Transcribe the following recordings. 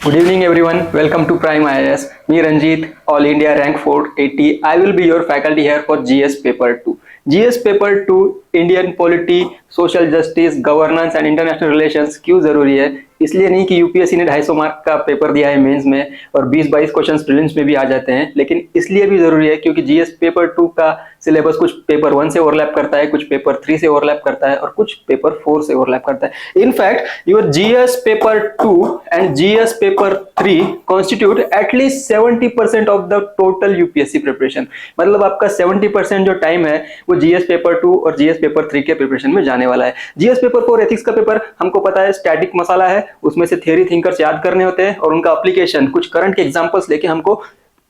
Good evening everyone. Welcome to Prime IAS. Me Ranjit, All India Rank 480. I will be your faculty here for GS Paper 2. GS Paper 2 Indian polity, social justice, governance and international relations क्यों जरूरी है? इसलिए नहीं कि UPSC ने 250 mark का paper दिया है मेंस में और 20-22 क्वेश्चंस प्रीलिम्स में भी आ जाते हैं, लेकिन इसलिए भी जरूरी है क्योंकि जीएस पेपर 2 का सिलेबस कुछ पेपर 1 से ओवरलैप करता है, कुछ पेपर 3 से ओवरलैप करता है और कुछ पेपर 4 से ओवरलैप करता है। In fact your GS paper 2 and GS paper 3 constitute at least 70% of the total UPSC preparation. मतलब आपका 70% जो टाइम है वो जीएस पेपर 2 और जीएस पेपर 3 के प्रिपरेशन में जाने वाला है। जीएस पेपर 4 एथिक्स का पेपर हमको पता है स्टैटिक मसाला है, उसमें से थ्योरी थिंकर्स याद करने होते हैं और उनका एप्लीकेशन कुछ करंट के एग्जांपल्स लेके हमको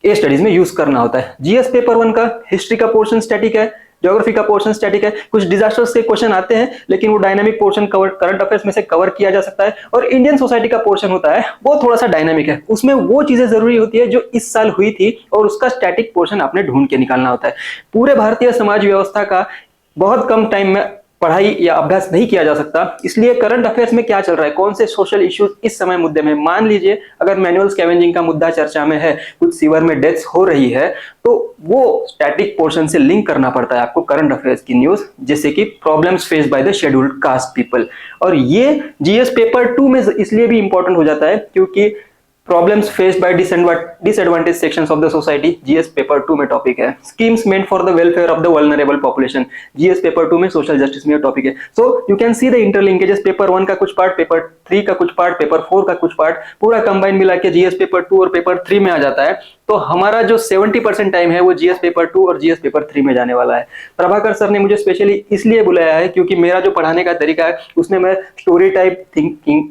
ए स्टडीज में यूज करना होता है। जीएस पेपर 1 का हिस्ट्री का पोर्शन स्टैटिक है, ज्योग्राफी का पोर्शन स्टैटिक है, कुछ डिजास्टर्स के क्वेश्चन आते हैं लेकिन वो dynamic portion cover current affairs में से कवर किया जा सकता है। और इंडियन सोसाइटी का पोर्शन होता है वो थोड़ा सा डायनामिक है, उसमें वो चीजें जरूरी होती है जो इस साल हुई थी और उसका स्टैटिक पोर्शन आपने ढूंढ के निकालना होता है। पूरे भारतीय समाज व्यवस्था का बहुत कम टाइम में पढ़ाई या अभ्यास नहीं किया जा सकता, इसलिए करंट अफेयर्स में क्या चल रहा है, कौन से सोशल इश्यूज इस समय मुद्दे में, मान लीजिए अगर मैनुअल स्कैवेंजिंग का मुद्दा चर्चा में है, कुछ सीवर में डेथ्स हो रही है, तो वो स्टैटिक पोर्शन से लिंक करना पड़ता है आपको करंट अफेयर्स की न्यूज, जैसे कि problems face by the scheduled caste people. और ये जीएस पेपर 2 में इसलिए भी इंपॉर्टेंट हो जाता है क्योंकि problems faced by disadvantage sections of the society GS paper 2 में टॉपिक है। Schemes meant for the welfare of the vulnerable population GS paper 2 में सोशल जस्टिस में टॉपिक है। So you can see the interlinkages, paper 1 का कुछ part, paper 3 का कुछ part, paper 4 का कुछ पार्ट, पूरा कंबाइन मिला के जीएस पेपर 2 और पेपर 3 में आ जाता है। तो हमारा जो 70% टाइम है वो जीएस पेपर 2 और जीएस पेपर 3 में जाने वाला है। प्रभाकर सर ने मुझे स्पेशली इसलिए बुलाया है क्योंकि मेरा जो पढ़ाने का तरीका है उसमें मैं स्टोरी टाइप थिंकिंग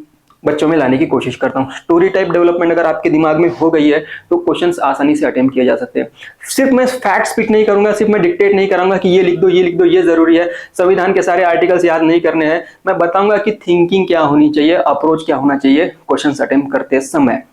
बच्चों में लाने की कोशिश करता हूँ। स्टोरी टाइप डेवलपमेंट अगर आपके दिमाग में हो गई है तो क्वेश्चंस आसानी से अटेम्प्ट किए जा सकते हैं। सिर्फ मैं फैक्ट स्पीक नहीं करूंगा, सिर्फ मैं डिक्टेट नहीं करूंगा कि ये लिख दो, ये लिख दो, ये जरूरी है, संविधान के सारे आर्टिकल्स याद नहीं करने हैं। मैं बताऊंगा कि थिंकिंग क्या होनी चाहिए, अप्रोच क्या होना चाहिए क्वेश्चंस अटेम्प्ट करते समय।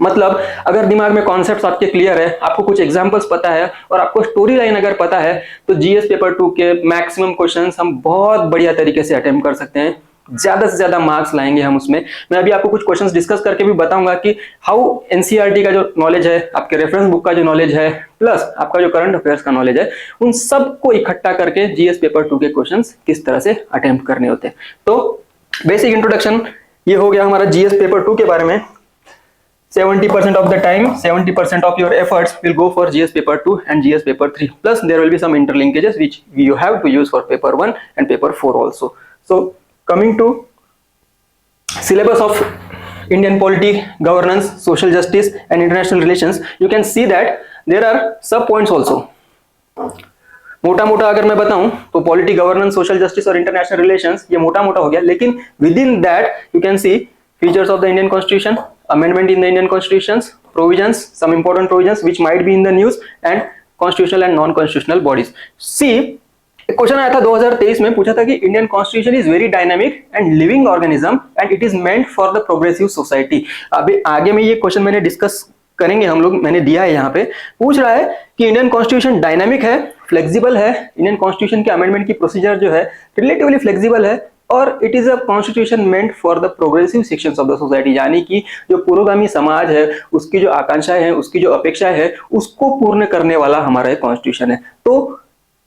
मतलब अगर दिमाग में कॉन्सेप्ट्स आपके क्लियर है, आपको कुछ एग्जांपल्स पता है और आपको स्टोरी लाइन अगर पता है, तो जीएस पेपर 2 के मैक्सिमम क्वेश्चंस हम बहुत बढ़िया तरीके से अटेम्प्ट कर सकते हैं, ज्यादा से ज्यादा मार्क्स लाएंगे हम उसमें। मैं अभी आपको कुछ क्वेश्चंस डिस्कस करके भी बताऊंगा कि हाउ एनसीईआरटी का जो नॉलेज है, आपके रेफरेंस बुक का जो नॉलेज है, प्लस आपका जो करंट अफेयर्स का नॉलेज है, उन सबको इकट्ठा करके जीएस पेपर 2 के क्वेश्चंस किस तरह से अटेम्प्ट करने होते हैं। तो बेसिक इंट्रोडक्शन ये हो गया हमारा जीएस पेपर 2 के बारे में। 70% of the time, 70% of your efforts will go for GS paper 2 and GS paper 3. Plus there will be some interlinkages which you have to use for paper 1 and paper 4 also. So coming to syllabus of Indian polity, governance, social justice and international relations, you can see that there are sub points also. मोटा मोटा अगर मैं बताऊं तो polity, governance, social justice और international relations ये मोटा मोटा हो गया, लेकिन with in that you can see features of the Indian Constitution, amendment in the Indian Constitutions, provisions, some important provisions which might be in the news, and constitutional and non-constitutional bodies. See, एक question आया था 2023 में, पूछा था कि Indian constitution is very dynamic and living organism and it is meant for the progressive society. अभी आगे में ये क्वेश्चन मैंने डिस्कस करेंगे हम लोग, मैंने दिया है यहाँ पे। पूछ रहा है कि इंडियन कॉन्स्टिट्यूशन डायनामिक है, फ्लेक्सिबल है, इंडियन कॉन्स्टिट्यूशन के अमेंडमेंट की प्रोसीजर जो है रिलेटिवली फ्लेक्सिबल है, और it is a constitution meant for the progressive sections of the society, यानी कि जो पुरोगामी समाज है उसकी जो आकांक्षाएं हैं, उसकी जो अपेक्षाएं है, उसको पूर्ण करने वाला हमारा एक कॉन्स्टिट्यूशन है। तो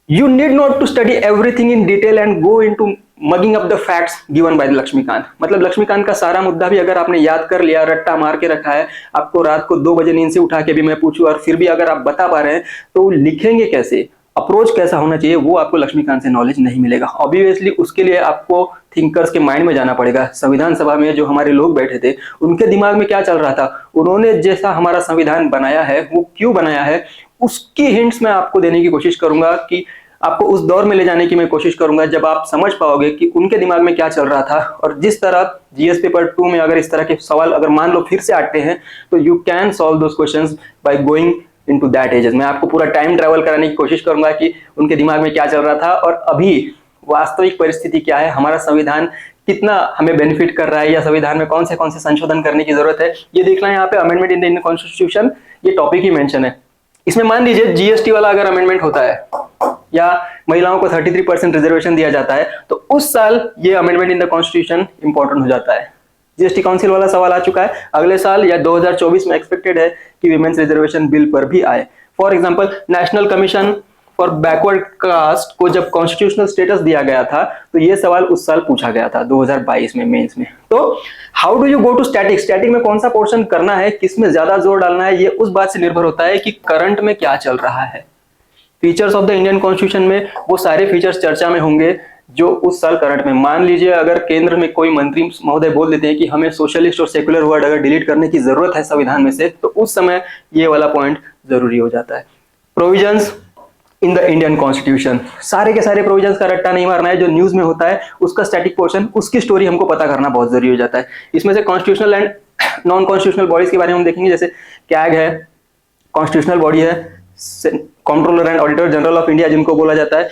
you need not to study everything in detail and go into mugging up the facts given by Laxmikanth. मतलब लक्ष्मीकांत का सारा मुद्दा भी अगर आपने याद कर लिया, रट्टा मार के रखा है, आपको रात को 2 बजे नींद से उठा के भी मैं पूछूं और फिर भी अगर आप बता पा रहे हैं, तो लिखेंगे कैसे, अप्रोच कैसा होना चाहिए, वो आपको लक्ष्मीकांत से नॉलेज नहीं मिलेगा। ऑब्वियसली उसके लिए आपको थिंकर्स के माइंड में जाना पड़ेगा। संविधान सभा में जो हमारे लोग बैठे थे उनके दिमाग में क्या चल रहा था, उन्होंने जैसा हमारा संविधान बनाया है वो क्यों बनाया है, उसकी हिंट्स मैं आपको देने की कोशिश करूंगा, कि आपको उस दौर में ले जाने की मैं कोशिश करूंगा जब आप समझ पाओगे कि उनके दिमाग में क्या चल रहा था। और जिस तरह जीएस पेपर 2 में अगर इस तरह के सवाल अगर मान लो फिर से आते हैं, तो you can solve those questions by going into that ages. मैं आपको पूरा टाइम ट्रैवल कराने की कोशिश करूंगा कि उनके दिमाग में क्या चल रहा था और अभी वास्तविक परिस्थिति क्या है, हमारा संविधान कितना हमें बेनिफिट कर रहा है, या संविधान में कौन से संशोधन करने की जरूरत है, ये देखना है। यहाँ पे amendment in the Indian constitution ये टॉपिक ही मेंशन है। इसमें मान लीजिए जीएसटी वाला अगर अमेंडमेंट होता है या महिलाओं को 33% रिजर्वेशन दिया जाता है, तो उस साल ये amendment in the constitution important हो जाता है। जीएसटी काउंसिल वाला सवाल आ चुका है, अगले साल या 2024 में एक्सपेक्टेड है कि विमेन्स रिजर्वेशन बिल पर भी आए। For example, national commission for backward caste को जब कॉन्स्टिट्यूशनल स्टेटस दिया गया था तो ये सवाल उस साल पूछा गया था 2022 में मेंस में। तो how do you go to static, static में कौन सा पोर्शन करना है, किसमें ज्यादा जोर डालना है, ये उस बात से निर्भर होता है कि करंट में क्या चल रहा है। Features of the Indian constitution में वो सारे फीचर्स चर्चा में होंगे जो उस साल करंट में। मान लीजिए अगर केंद्र में कोई मंत्री महोदय बोल देते हैं कि हमें सोशलिस्ट और सेकुलर वर्ड अगर डिलीट करने की जरूरत है संविधान में से, तो उस समय ये वाला पॉइंट जरूरी हो जाता है। Provisions in the Indian constitution, सारे के सारे प्रोविजंस का रट्टा नहीं मारना है, जो न्यूज में होता है उसका स्टैटिक पोर्शन, उसकी स्टोरी हमको पता करना बहुत जरूरी हो जाता है। इसमें से constitutional and non constitutional bodies के बारे में हम देखेंगे, जैसे कैग है, कॉन्स्टिट्यूशनल बॉडी है, controller and auditor general of India जिनको बोला जाता है।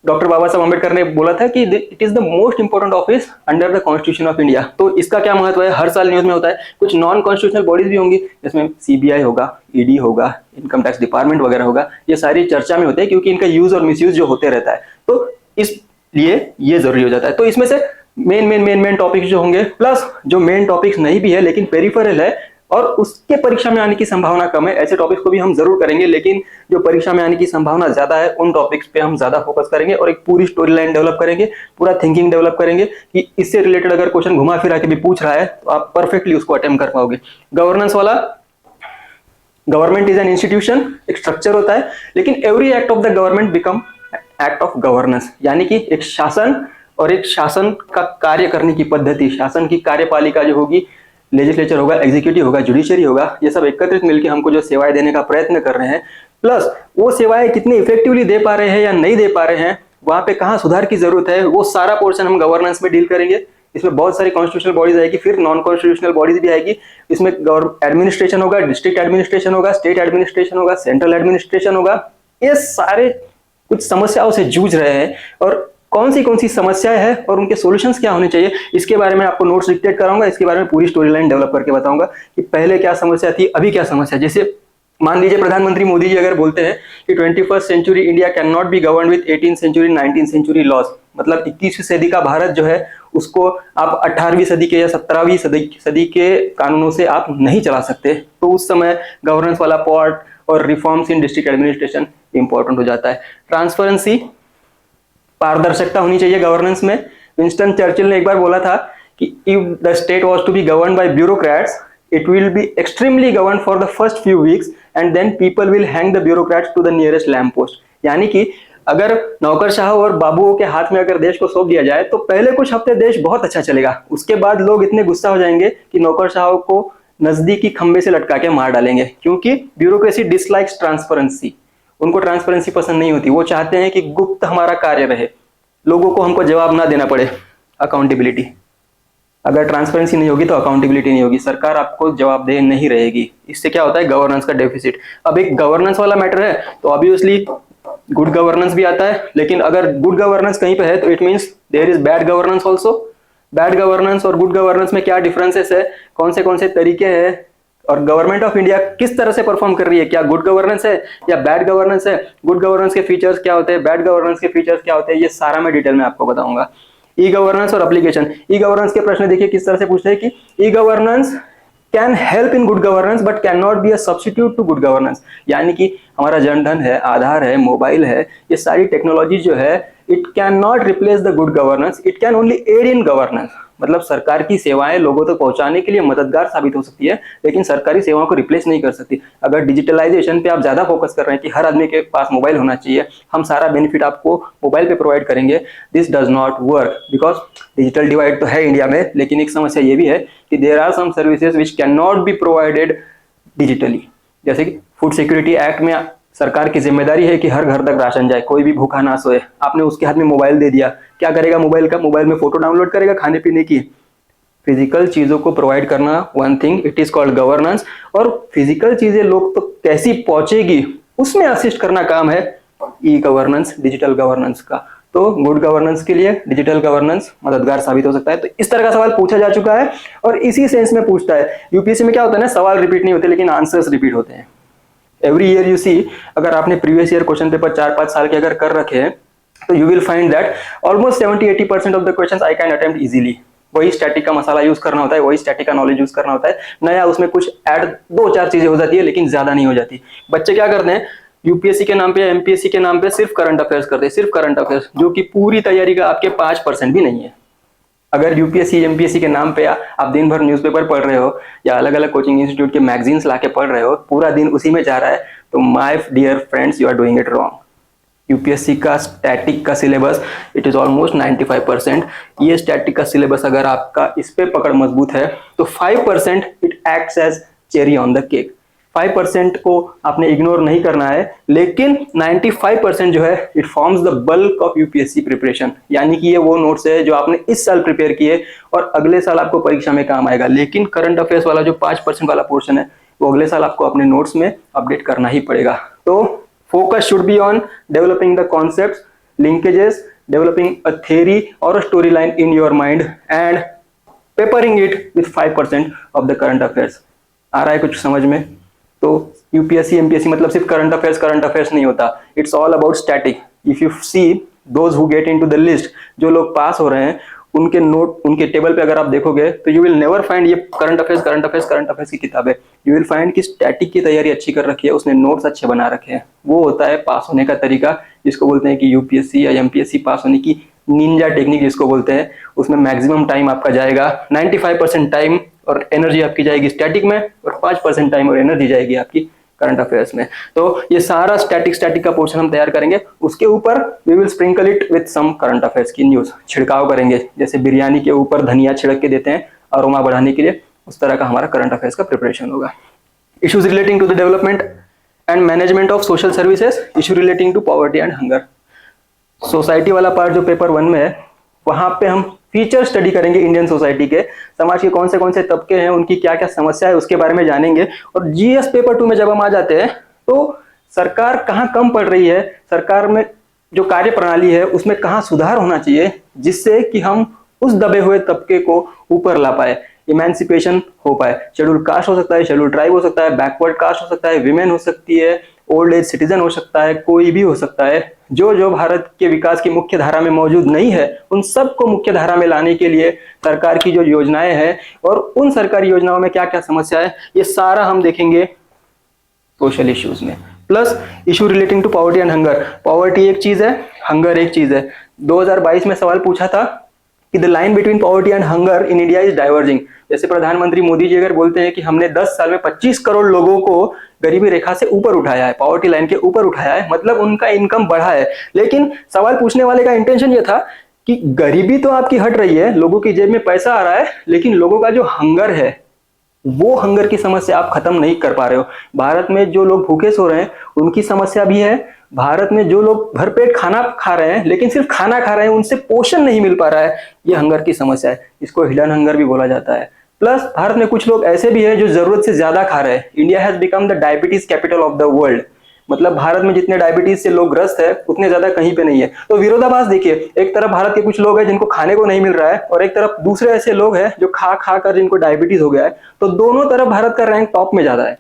डॉक्टर बाबा साहब अम्बेडकर ने बोला था कि it is the most important office under the constitution of India. तो इसका क्या महत्व है, हर साल न्यूज में होता है। कुछ नॉन कॉन्स्टिट्यूशनल बॉडीज भी होंगी, जिसमें सीबीआई होगा, ईडी होगा, इनकम टैक्स डिपार्टमेंट वगैरह होगा, ये सारी चर्चा में होते हैं क्योंकि इनका यूज और मिसयूज जो होते रहता है, तो इसलिए ये जरूरी हो जाता है। तो इसमें से मेन टॉपिक्स जो होंगे, प्लस जो मेन टॉपिक्स नहीं भी है लेकिन पेरिफेरल है और उसके परीक्षा में आने की संभावना कम है, ऐसे टॉपिक्स को भी हम जरूर करेंगे, लेकिन जो परीक्षा में आने की संभावना ज्यादा है उन टॉपिक्स पे हम ज्यादा फोकस करेंगे और एक पूरी स्टोरी लाइन डेवलप करेंगे, पूरा थिंकिंग डेवलप करेंगे कि इससे रिलेटेड अगर क्वेश्चन घुमा फिरा के भी पूछ रहा है तो आप परफेक्टली उसको अटेम्प्ट कर पाओगे। गवर्नेंस वाला, गवर्नमेंट इज एन इंस्टीट्यूशन, एक स्ट्रक्चर होता है, लेकिन every act of the government become act of governance, यानी कि एक शासन और एक शासन का कार्य करने की पद्धति, शासन की कार्यपालिका जो होगी, लेजिस्लेचर होगा, एग्जीक्यूटिव होगा, जुडिशरी होगा, ये सब एकत्रित मिलकर हमको जो सेवाएं देने का प्रयत्न कर रहे हैं, प्लस वो सेवाएं कितनी इफेक्टिवली दे पा रहे हैं या नहीं दे पा रहे हैं, वहां पे कहाँ सुधार की जरूरत है, वो सारा पोर्शन हम गवर्नेंस में डील करेंगे। इसमें बहुत सारी कॉन्स्टिट्यूशनल बॉडीज आएगी, फिर नॉन कॉन्स्टिट्यूशनल बॉडीज भी आएगी। इसमें एडमिनिस्ट्रेशन होगा, डिस्ट्रिक्ट एडमिनिस्ट्रेशन होगा, स्टेट एडमिनिस्ट्रेशन होगा, सेंट्रल एडमिनिस्ट्रेशन होगा। ये सारे कुछ समस्याओं से जूझ रहे हैं और कौन सी समस्याएं हैं और उनके सॉल्यूशंस क्या होने चाहिए, इसके बारे में आपको नोट्स डिक्टेट कराऊंगा, इसके बारे में पूरी स्टोरी लाइन डेवलप करके बताऊंगा कि पहले क्या समस्या थी, अभी क्या समस्या। जैसे मान लीजिए प्रधानमंत्री मोदी जी अगर बोलते हैं कि 21st century India can not be govern with 18th century 19th century laws, मतलब 21वीं सदी का भारत जो है उसको आप 18वीं सदी के या 17वीं सदी के कानूनों से आप नहीं चला सकते, तो उस समय गवर्नेंस वाला पार्ट और reforms in district administration important हो जाता है। ट्रांसपेरेंसी, पारदर्शिता होनी चाहिए गवर्नेंस में। विंस्टन चर्चिल ने एक बार बोला था कि if the state was to be govern by bureaucrats it will be extremely govern for the first few weeks and then people will hang the bureaucrats to the nearest lamp post. यानी कि अगर नौकरशाहों और बाबुओं के हाथ में अगर देश को सौंप दिया जाए तो पहले कुछ हफ्ते देश बहुत अच्छा चलेगा, उसके बाद लोग इतने गुस्सा हो जाएंगे कि नौकरशाहों को नजदीकी खंबे से लटका के मार डालेंगे, क्योंकि ब्यूरोक्रेसी डिसलाइक्स ट्रांसपेरेंसी, उनको ट्रांसपेरेंसी पसंद नहीं होती, वो चाहते हैं कि गुप्त हमारा कार्य रहे, लोगों को हमको जवाब ना देना पड़े, अकाउंटेबिलिटी। अगर ट्रांसपेरेंसी नहीं होगी तो अकाउंटेबिलिटी नहीं होगी, सरकार आपको जवाबदेह नहीं रहेगी, इससे क्या होता है गवर्नेंस का डेफिसिट। अब एक गवर्नेंस वाला मैटर है तो ऑब्वियसली गुड गवर्नेंस भी आता है, लेकिन अगर गुड गवर्नेंस कहीं पे है तो it means there is bad governance also. Bad governance और गुड गवर्नेंस में क्या डिफरेंसेस है, कौन से तरीके हैं, और गवर्नमेंट ऑफ इंडिया किस तरह से परफॉर्म कर रही है, क्या गुड गवर्नेंस है या बैड गवर्नेंस है, गुड गवर्नेंस के फीचर्स क्या होते हैं, बैड गवर्नेंस के फीचर्स क्या होते हैं, ये सारा मैं डिटेल में आपको बताऊंगा। ई गवर्नेंस और एप्लीकेशन। ई गवर्नेंस के प्रश्न देखिए किस तरह से पूछते हैं कि e governance can help in good governance but can not be a substitute to good governance. यानी कि हमारा जनधन है, आधार है, मोबाइल है, ये सारी टेक्नोलॉजी जो है it can not replace the good governance, it can only aid in governance. मतलब सरकार की सेवाएं लोगों तक पहुंचाने के लिए मददगार साबित हो सकती है, लेकिन सरकारी सेवाओं को रिप्लेस नहीं कर सकती। अगर डिजिटलाइजेशन पे आप ज्यादा फोकस कर रहे हैं कि हर आदमी के पास मोबाइल होना चाहिए, हम सारा बेनिफिट आपको मोबाइल पे प्रोवाइड करेंगे, this does not work because digital divide तो है इंडिया में, लेकिन एक समस्या ये भी है कि there are some services which can not be provided digitally. जैसे कि फूड सिक्योरिटी एक्ट में सरकार की जिम्मेदारी है कि हर घर तक राशन जाए, कोई भी भूखा ना सोए, आपने उसके हाथ में मोबाइल दे दिया, क्या करेगा मोबाइल का, मोबाइल में फोटो डाउनलोड करेगा खाने पीने की। फिजिकल चीजों को प्रोवाइड करना one thing, it is called governance, और फिजिकल चीजें लोग तक कैसी पहुंचेगी उसमें असिस्ट करना काम है ई गवर्नेंस, डिजिटल गवर्नेंस का। तो गुड गवर्नेंस के लिए डिजिटल गवर्नेंस मददगार साबित हो सकता है। तो इस तरह का सवाल पूछा जा चुका है और इसी सेंस में पूछता है। यूपीएससी में क्या होता है ना, सवाल रिपीट नहीं होते लेकिन आंसर्स रिपीट होते हैं। एवरी ईयर यू सी, अगर आपने प्रीवियस ईयर क्वेश्चन पेपर 4-5 साल के अगर कर रखे हैं तो you will find that almost 70-80% of the questions I can attempt easily. वही स्टैटिक का मसाला यूज करना होता है, वही स्टैटिक का नॉलेज यूज करना होता है। नया उसमें कुछ ऐड 2-4 चीजें हो जाती है, लेकिन ज्यादा नहीं हो जाती। बच्चे क्या करते हैं, यूपीएससी के नाम पे या एमपीएससी के नाम पे सिर्फ करंट अफेयर्स करते हैं, सिर्फ करंट अफेयर्स, जो कि पूरी तैयारी का आपके 5% भी नहीं है। अगर यूपीएससी एमपीएससी के नाम पे आप दिन भर न्यूज़पेपर पढ़ रहे हो या अलग अलग कोचिंग इंस्टीट्यूट के मैगजीन्स लाके पढ़ रहे हो, पूरा दिन उसी में जा रहा है, तो my dear friends, you are doing it wrong. UPSC का स्टैटिक का सिलेबस इट इज ऑलमोस्ट 95%। ये स्टैटिक का सिलेबस अगर आपका इस पे पकड़ मजबूत है तो 5% it acts as cherry on the cake. 5% को आपने इग्नोर नहीं करना है, लेकिन 95% जो है it forms the bulk of UPSC preparation. यानी कि ये वो नोट्स है जो आपने इस साल प्रिपेयर किए और अगले साल आपको परीक्षा में काम आएगा। लेकिन करंट अफेयर्स वाला जो 5% वाला पोर्शन है वो अगले साल आपको अपने नोट्स में अपडेट करना ही पड़ेगा। तो focus should be on developing the concepts, linkages, developing a theory or a storyline in your mind and peppering it with 5% of the current affairs। आ रहा है कुछ समझ में? तो यूपीएससी एमपीएससी मतलब सिर्फ करंट अफेयर्स नहीं होता, it's all about static. If you see those who get into the list, जो लोग पास हो रहे हैं उनके नोट, उनके टेबल पे अगर आप देखोगे तो यू विल नेवर फाइंड ये करंट अफेयर्स की किताब है। यू विल फाइंड कि स्टैटिक की तैयारी अच्छी कर रखी है, उसने नोट्स अच्छे बना रखे हैं। वो होता है पास होने का तरीका, जिसको बोलते हैं कि यूपीएससी या एमपीएससी पास होने की निंजा टेक्निक जिसको बोलते हैं। उसमें मैक्सिमम टाइम आपका जाएगा, 95% टाइम और एनर्जी आपकी जाएगी स्टैटिक में, और 5% टाइम और एनर्जी जाएगी आपकी करंट अफेयर्स में। तो ये सारा स्टैटिक का पोर्शन हम तैयार करेंगे, उसके ऊपर we will sprinkle it with some current affairs की न्यूज। छिड़काव करेंगे, जैसे बिरयानी के ऊपर धनिया छिड़क के देते हैं अरोमा बढ़ाने के लिए, उस तरह का हमारा करंट अफेयर्स का प्रिपरेशन होगा। Issues relating to the development and management of social services, issue relating to poverty and hunger. Society वाला पार्ट जो पेपर 1 में है, वहां पे हम फीचर स्टडी करेंगे इंडियन सोसाइटी के, समाज के कौन से तबके हैं, उनकी क्या क्या समस्या है, उसके बारे में जानेंगे। और जीएस पेपर 2 में जब हम आ जाते हैं तो सरकार कहाँ कम पड़ रही है, सरकार में जो कार्य प्रणाली है उसमें कहाँ सुधार होना चाहिए, जिससे कि हम उस दबे हुए तबके को ऊपर ला पाए, इमेंसिपेशन हो पाए। शेड्यूल कास्ट हो सकता है, शेड्यूल ट्राइब हो सकता है, बैकवर्ड कास्ट हो सकता है, विमेन हो सकती है, ओल्ड एज सिटीजन हो सकता है, कोई भी हो सकता है। जो जो भारत के विकास की मुख्य धारा में मौजूद नहीं है, उन सबको मुख्य धारा में लाने के लिए सरकार की जो योजनाएं हैं और उन सरकारी योजनाओं में क्या क्या समस्या है, ये सारा हम देखेंगे सोशल इश्यूज में। Plus issue relating to poverty and hunger. Poverty एक चीज है, हंगर एक चीज है। 2022 में सवाल पूछा था कि the line between poverty and hunger in India is diverging. जैसे प्रधानमंत्री मोदी जी अगर बोलते हैं कि हमने 10 साल में 25 करोड़ लोगों को गरीबी रेखा से ऊपर उठाया है, पॉवर्टी लाइन के ऊपर उठाया है, मतलब उनका इनकम बढ़ा है। लेकिन सवाल पूछने वाले का इंटेंशन ये था कि गरीबी तो आपकी हट रही है, लोगों की जेब में पैसा आ रहा है, लेकिन लोगों का जो हंगर है, वो हंगर की समस्या आप खत्म नहीं कर पा रहे हो। भारत में जो लोग भूखे सो रहे हैं उनकी समस्या भी है, भारत में जो लोग भरपेट खाना खा रहे हैं लेकिन सिर्फ खाना खा रहे हैं, उनसे पोषण नहीं मिल पा रहा है, ये हंगर की समस्या है। इसको हिडन हंगर भी बोला जाता है। प्लस भारत में कुछ लोग ऐसे भी हैं जो जरूरत से ज्यादा खा रहे हैं। India has become the diabetes capital of the world. मतलब भारत में जितने डायबिटीज से लोग ग्रस्त है उतने ज्यादा कहीं पे नहीं है। तो विरोधाभास देखिए, एक तरफ भारत के कुछ लोग हैं जिनको खाने को नहीं मिल रहा है और एक तरफ दूसरे ऐसे लोग हैं जो खा खा कर जिनको डायबिटीज हो गया है। तो दोनों तरफ भारत का रैंक टॉप में ज्यादा है।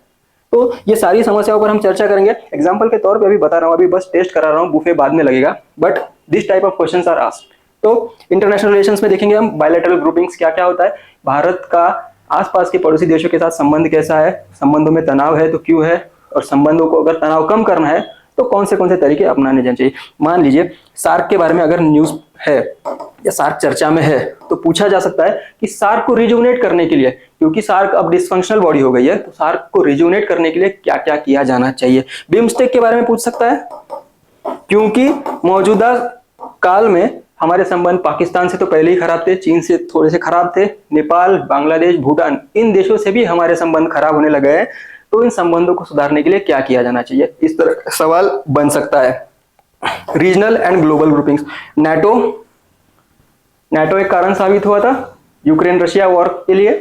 तो ये सारी समस्याओं पर हम चर्चा करेंगे। एग्जाम्पल के तौर पर अभी बता रहा हूँ, अभी बस टेस्ट करा रहा हूँ, बुफे बाद में लगेगा, but this type of questions are asked. तो इंटरनेशनल रिलेशंस में देखेंगे हम बायलैटरल ग्रुपिंग्स क्या क्या होता है, भारत का आसपास के पड़ोसी देशों के साथ संबंध कैसा है, संबंधों में तनाव है तो क्यों है, और संबंधों को अगर तनाव कम करना है तो कौन से तरीके अपनाने चाहिए। मान लीजिए सार्क के बारे में अगर न्यूज है या सार्क चर्चा में है तो पूछा जा सकता है कि सार्क को रिजुवनेट करने के लिए, क्योंकि सार्क अब डिसफंक्शनल बॉडी हो गई है, तो सार्क को रिजुवनेट करने के लिए क्या क्या किया जाना चाहिए। बिम्स्टेक के बारे में पूछ सकता है, क्योंकि मौजूदा काल में हमारे संबंध पाकिस्तान से तो पहले ही खराब थे, चीन से थोड़े से खराब थे, नेपाल, बांग्लादेश, भूटान, इन देशों से भी हमारे संबंध खराब होने लगे हैं। तो इन संबंधों को सुधारने के लिए क्या किया जाना चाहिए, इस तरह का सवाल बन सकता है। Regional and global groupings. NATO एक कारण साबित हुआ था यूक्रेन रशिया वॉर के लिए।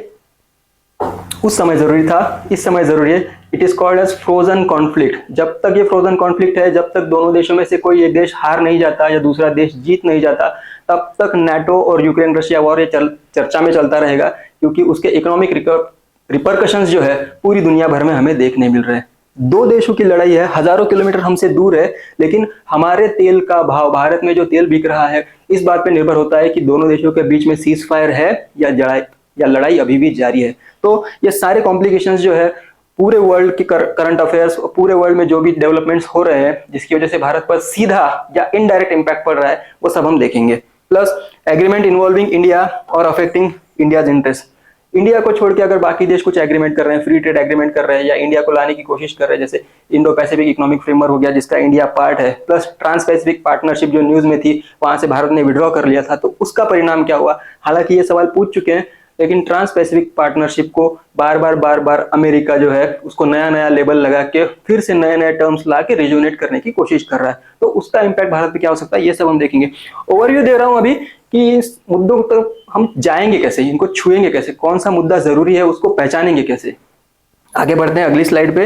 उस समय जरूरी था, इस समय जरूरी है। It is called as frozen conflict. जब तक ये फ्रोजन कॉन्फ्लिक्ट है, जब तक दोनों देशों में से कोई एक देश हार नहीं जाता या दूसरा देश जीत नहीं जाता, तब तक नाटो और यूक्रेन रशिया वॉर ये चर्चा में चलता रहेगा, क्योंकि उसके इकोनॉमिक रिपरकशंस जो है पूरी दुनिया भर में हमें देखने मिल रहे हैं। दो देशों की लड़ाई है, हजारों किलोमीटर हमसे दूर है, लेकिन हमारे तेल का भाव, भारत में जो तेल बिक रहा है, इस बात पे निर्भर होता है कि दोनों देशों के बीच में सीज फायर है या लड़ाई अभी भी जारी है। तो ये सारे कॉम्प्लिकेशंस जो है पूरे वर्ल्ड की करंट अफेयर्स, पूरे वर्ल्ड में जो भी डेवलपमेंट्स हो रहे हैं जिसकी वजह से भारत पर सीधा या इनडायरेक्ट इंपैक्ट पड़ रहा है, वो सब हम देखेंगे। प्लस एग्रीमेंट इन्वॉल्विंग इंडिया और अफेक्टिंग इंडियाज इंटरेस्ट। इंडिया को छोड़ के अगर बाकी देश कुछ एग्रीमेंट कर रहे हैं, फ्री ट्रेड एग्रीमेंट कर रहे हैं या इंडिया को लाने की कोशिश कर रहे हैं, जैसे इंडो पैसिफिक इकोनॉमिक फ्रेमवर्क हो गया जिसका इंडिया पार्ट है, प्लस ट्रांस पैसिफिक पार्टनरशिप जो न्यूज में थी, वहां से भारत ने विड्रॉ कर लिया था, तो उसका परिणाम क्या हुआ? हालांकि ये सवाल पूछ चुके हैं, लेकिन ट्रांस पैसिफिक पार्टनरशिप को बार बार अमेरिका जो है उसको नया नया लेबल लगा के फिर से नए नए टर्म्स ला के रिज्यूनेट करने की कोशिश कर रहा है। तो उसका इंपैक्ट भारत पे क्या हो सकता है, ये सब हम देखेंगे। ओवरव्यू दे रहा हूं अभी कि इस मुद्दों तक हम जाएंगे कैसे, इनको छुएंगे कैसे, कौन सा मुद्दा जरूरी है उसको पहचानेंगे कैसे। आगे बढ़ते हैं अगली स्लाइड पे।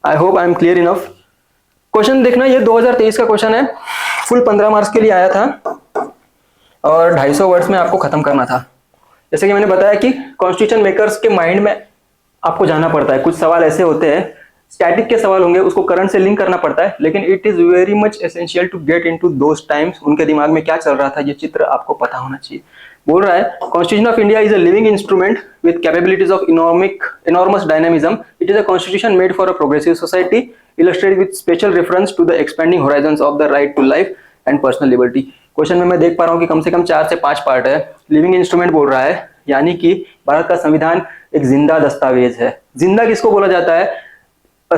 I hope I am clear enough. Question देखना, ये 2023 का क्वेश्चन है, फुल 15 मार्क्स के लिए आया था और 250 वर्ड्स में आपको खत्म करना था। जैसे कि मैंने बताया कि कॉन्स्टिट्यूशन मेकर्स के माइंड में आपको जाना पड़ता है। कुछ सवाल ऐसे होते हैं, स्टैटिक के सवाल होंगे, उसको करंट से लिंक करना पड़ता है, लेकिन it is very much essential to get into those times. उनके दिमाग में क्या चल रहा था, ये चित्र आपको पता होना चाहिए। बोल रहा है constitution of India is a living instrument with capabilities of enormous dynamism. It is a constitution made for a progressive society, illustrated with special reference to the expanding horizons of the right to life and personal liberty. Question में मैं देख पा रहा हूँ कि कम से कम 4 से 5 part है। लिविंग इंस्ट्रूमेंट बोल रहा है, यानी कि भारत का संविधान एक जिंदा दस्तावेज है। जिंदा किसको बोला जाता है? A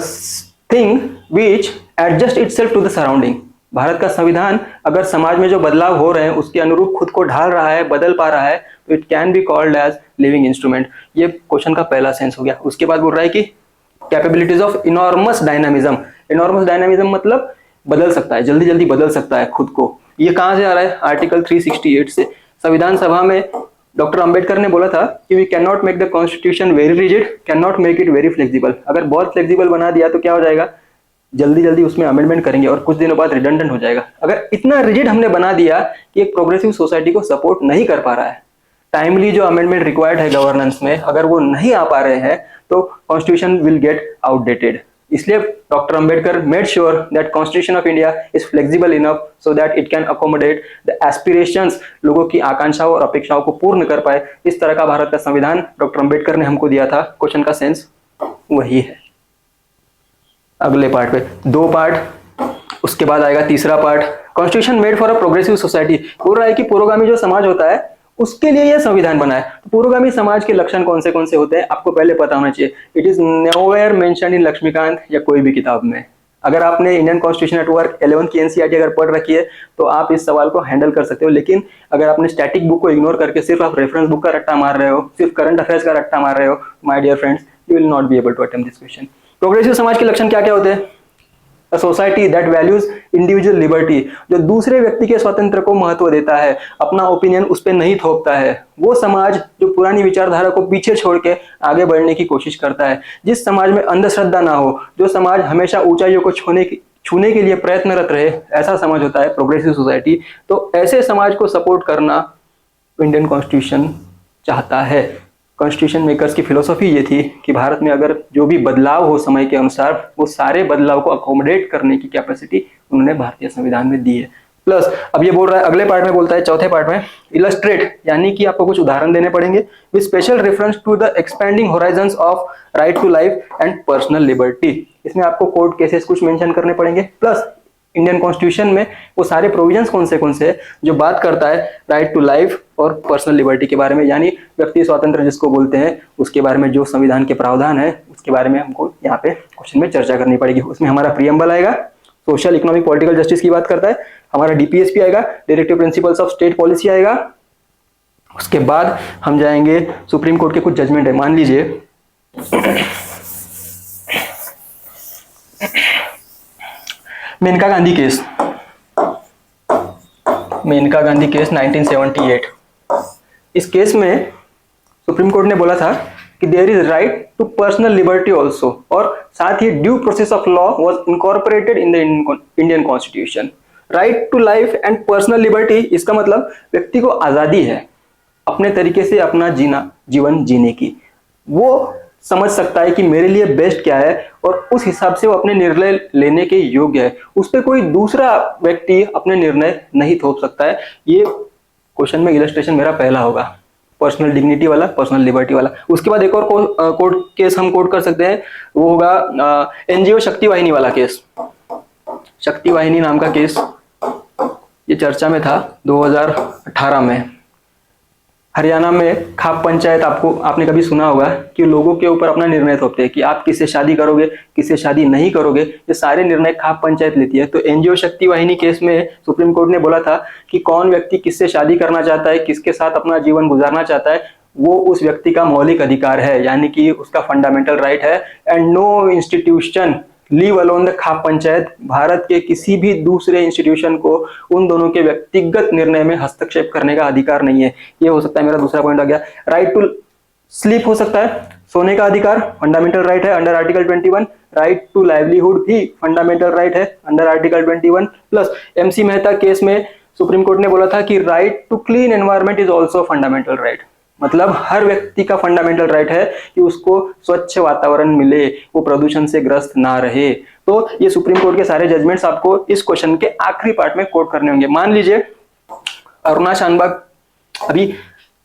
thing which adjust itself to the surrounding. Bharat का संविधान अगर समाज में जो बदलाव हो रहे हैं उसके अनुरूप खुद को ढाल रहा है, बदल पा रहा है, तो it can be called as living instrument. ये क्वेश्चन का पहला सेंस हो गया। उसके बाद बोल रहा है कि capabilities of enormous dynamism. Enormous dynamism मतलब बदल सकता है, जल्दी जल्दी बदल सकता है खुद को। ये कहां से आ रहा है? आर्टिकल 368 से। संविधान सभा में डॉक्टर अंबेडकर ने बोला था कि we can not make the constitution very rigid, can not make it very flexible. अगर बहुत फ्लेक्सिबल बना दिया तो क्या हो जाएगा? जल्दी जल्दी उसमें अमेंडमेंट करेंगे और कुछ दिनों बाद रिडंडेंट हो जाएगा। अगर इतना रिजिड हमने बना दिया कि एक प्रोग्रेसिव सोसाइटी को सपोर्ट नहीं कर पा रहा है, टाइमली जो अमेंडमेंट रिक्वायर्ड है गवर्नेंस में, अगर वो नहीं आ पा रहे हैं, तो कॉन्स्टिट्यूशन विल गेट आउटडेटेड। इसलिए doctor Ambedkar made sure that constitution of India is flexible enough so that it can accommodate the aspirations, लोगों की आकांक्षाओं और अपेक्षाओं को पूर्ण कर पाए। इस तरह का भारत का संविधान डॉक्टर अंबेडकर ने हमको दिया था। क्वेश्चन का सेंस वही है। अगले पार्ट पे 2 पार्ट, उसके बाद आएगा तीसरा part, constitution made for a progressive society. बोल रहा है कि पुरोगामी जो समाज होता है उसके लिए यह संविधान बना है। तो पुरोगामी समाज के लक्षण कौन से होते हैं आपको पहले पता होना चाहिए। It is nowhere mentioned in Laxmikanth या कोई भी किताब में। अगर आपने Indian constitution at work 11th की एनसीईआरटी अगर पढ़ रखी है तो आप इस सवाल को हैंडल कर सकते हो, लेकिन अगर आपने स्टैटिक बुक को इग्नोर करके सिर्फ आप रेफरेंस बुक का रट्टा मार रहे हो, सिर्फ करंट अफेयर्स का रट्टा मार रहे हो, my dear friends, you will not be able to attempt this question. Progressive समाज के लक्षण क्या क्या होते हैं? A society that values individual liberty, जो दूसरे व्यक्ति के स्वतंत्र को महत्व देता है, अपना ओपिनियन उस पर नहीं थोपता है। वो समाज जो पुरानी विचारधारा को पीछे छोड़ के आगे बढ़ने की कोशिश करता है। जिस समाज में अंधश्रद्धा ना हो, जो समाज हमेशा ऊंचाइयों को छूने के लिए प्रयत्नरत रहे, ऐसा समाज होता है प्रोग्रेसिव सोसाइटी। तो ऐसे समाज को सपोर्ट करना इंडियन कॉन्स्टिट्यूशन चाहता है। कॉन्स्टिट्यूशन मेकर्स की फिलोसॉफी ये थी कि भारत में अगर जो भी बदलाव हो समय के अनुसार, वो सारे बदलाव को अकोमोडेट करने की कैपेसिटी उन्होंने भारतीय संविधान में दी है। प्लस अब ये बोल रहा है, अगले पार्ट में बोलता है, चौथे पार्ट में, इलस्ट्रेट, यानी कि आपको कुछ उदाहरण देने पड़ेंगे with special reference to the expanding horizons of right to life and personal liberty. इसमें आपको कोर्ट केसेस कुछ मेंशन करने पड़ेंगे। प्लस इंडियन कॉन्स्टिट्यूशन में वो सारे प्रोविजंस कौन से हैं जो बात करता है राइट टू लाइफ और पर्सनल लिबर्टी के बारे में, यानी व्यक्ति स्वातंत्र जिसको बोलते हैं, उसके बारे में जो संविधान के प्रावधान है उसके बारे में हमको यहाँ पे क्वेश्चन में चर्चा करनी पड़ेगी। उसमें हमारा प्रियम्बल आएगा, सोशल इकोनॉमिक पॉलिटिकल जस्टिस की बात करता है, हमारा डीपीएसपी आएगा, directive principles of state policy आएगा। उसके बाद हम जाएंगे सुप्रीम कोर्ट के कुछ जजमेंट है। मान लीजिए मेनका गांधी केस, 1978। इस केस में सुप्रीम कोर्ट ने बोला था कि there is right to personal liberty also, और साथ ही due process of law was incorporated in the Indian constitution. Right to life and personal liberty, इसका मतलब व्यक्ति को आजादी है अपने तरीके से अपना जीवन जीने की। वो समझ सकता है कि मेरे लिए बेस्ट क्या है और उस हिसाब से वो अपने निर्णय लेने के योग्य है। उस पर कोई दूसरा व्यक्ति अपने निर्णय नहीं थोप सकता है। ये क्वेश्चन में इलस्ट्रेशन मेरा पहला होगा, पर्सनल डिग्निटी वाला, पर्सनल लिबर्टी वाला। उसके बाद एक और कोर्ट केस हम कोर्ट कर सकते हैं, वो होगा एनजीओ शक्ति वाहिनी वाला केस। शक्ति वाहिनी नाम का केस ये चर्चा में था 2018 में। हरियाणा में खाप पंचायत, आपने कभी सुना होगा कि लोगों के ऊपर अपना निर्णय थोपते हैं कि आप किससे शादी करोगे, किससे शादी नहीं करोगे, ये सारे निर्णय खाप पंचायत लेती है। तो एनजीओ शक्ति वाहिनी केस में सुप्रीम कोर्ट ने बोला था कि कौन व्यक्ति किससे शादी करना चाहता है, किसके साथ अपना जीवन गुजारना चाहता है, वो उस व्यक्ति का मौलिक अधिकार है, यानी कि उसका फंडामेंटल राइट है। And no institution leave alone the khap panchayat, Bharat के किसी भी दूसरे इंस्टीट्यूशन को उन दोनों के व्यक्तिगत निर्णय में हस्तक्षेप करने का अधिकार नहीं है। ये हो सकता है मेरा दूसरा पॉइंट आ गया। राइट टू स्लीप हो सकता है, सोने का अधिकार फंडामेंटल राइट है under article 21। Right to livelihood भी फंडामेंटल राइट है under article 21। Plus M C Mehta case में सुप्रीम कोर्ट ने बोला था कि right to clean environment is also fundamental right, मतलब हर व्यक्ति का फंडामेंटल राइट है कि उसको स्वच्छ वातावरण मिले, वो प्रदूषण से ग्रस्त ना रहे। तो ये सुप्रीम कोर्ट के सारे जजमेंट्स आपको इस क्वेश्चन के आखिरी पार्ट में कोट करने होंगे। मान लीजिए अरुणा शानबाग, अभी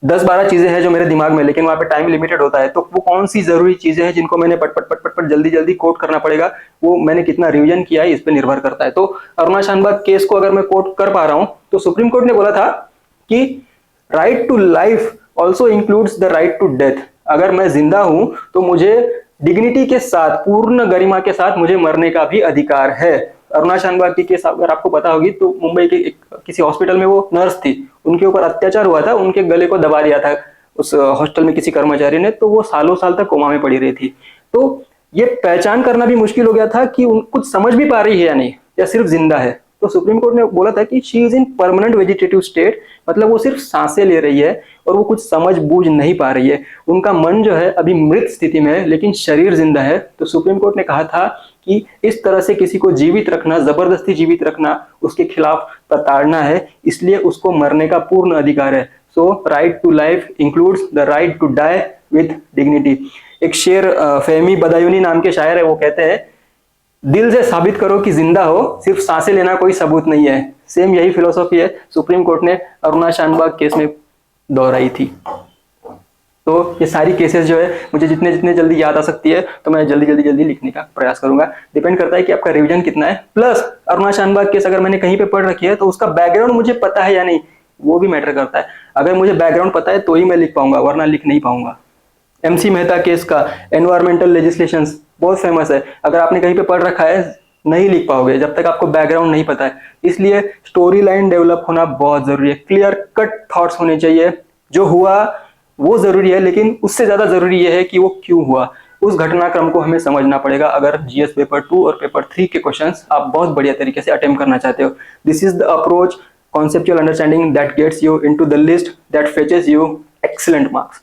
10-12 चीजें हैं जो मेरे दिमाग में, लेकिन वहां पे टाइम लिमिटेड होता है, तो वो कौन सी जरूरी चीजें हैं जिनको मैंने पट पट पट पट पट जल्दी जल्दी कोट करना पड़ेगा, वो मैंने कितना रिवीजन किया है इस पे निर्भर करता है। तो अरुणा शानबाग केस को अगर मैं कोट कर पा रहा हूं तो सुप्रीम कोर्ट ने बोला था कि right to life also includes the right to death. अगर मैं जिंदा हूं तो मुझे डिग्निटी के साथ, पूर्ण गरिमा के साथ मुझे मरने का भी अधिकार है। अरुणा शानबाग की केस अगर आपको पता होगी तो मुंबई के किसी हॉस्पिटल में वो नर्स थी, उनके ऊपर अत्याचार हुआ था, उनके गले को दबा दिया था उस हॉस्टल में किसी कर्मचारी ने, तो वो सालों साल तक कोमा में पड़ी रही थी। तो ये पहचान करना भी मुश्किल हो गया था कि कुछ समझ भी पा रही है या नहीं, या सिर्फ जिंदा है। तो सुप्रीम कोर्ट ने बोला था कि she is in permanent vegetative state, मतलब वो सिर्फ सांसें ले रही है और वो कुछ समझ बूझ नहीं पा रही है। उनका मन जो है अभी मृत स्थिति में है लेकिन शरीर जिंदा है। तो सुप्रीम कोर्ट ने कहा था कि इस तरह से किसी को जीवित रखना, जबरदस्ती जीवित रखना, उसके खिलाफ प्रताड़ना है, इसलिए उसको मरने का पूर्ण अधिकार है। So right to life includes the right to die with dignity. एक शेर फेहमी बदायूनी नाम के शायर है, वो कहते हैं दिल से साबित करो कि जिंदा हो, सिर्फ सांसें लेना कोई सबूत नहीं है। सेम यही फिलोसॉफी है सुप्रीम कोर्ट ने अरुणा शानबाग केस में दोहराई थी। तो ये सारी केसेस जो है मुझे जितने जितने जल्दी याद आ सकती है तो मैं जल्दी जल्दी जल्दी लिखने का प्रयास करूंगा। डिपेंड करता है कि आपका रिवीजन कितना है। प्लस अरुणा शानबाग केस अगर मैंने कहीं पे पढ़ रखी है तो उसका बैकग्राउंड मुझे पता है या नहीं, वो भी मैटर करता है। अगर मुझे बैकग्राउंड पता है तो ही मैं लिख पाऊंगा, वरना लिख नहीं पाऊंगा। एमसी मेहता केस का एनवायरमेंटल लेजिस्लेशंस बहुत फेमस है, अगर आपने कहीं पे पढ़ रखा है नहीं लिख पाओगे जब तक आपको बैकग्राउंड नहीं पता है। इसलिए स्टोरी लाइन डेवलप होना बहुत जरूरी है, क्लियर कट थॉट्स होने चाहिए। जो हुआ वो जरूरी है, लेकिन उससे ज्यादा जरूरी यह है कि वो क्यों हुआ, उस घटनाक्रम को हमें समझना पड़ेगा अगर जीएस पेपर 2 और पेपर 3 के क्वेश्चंस आप बहुत बढ़िया तरीके से अटेम्प्ट करना चाहते हो। This is the approach, conceptual understanding that gets you into the list that fetches you excellent marks.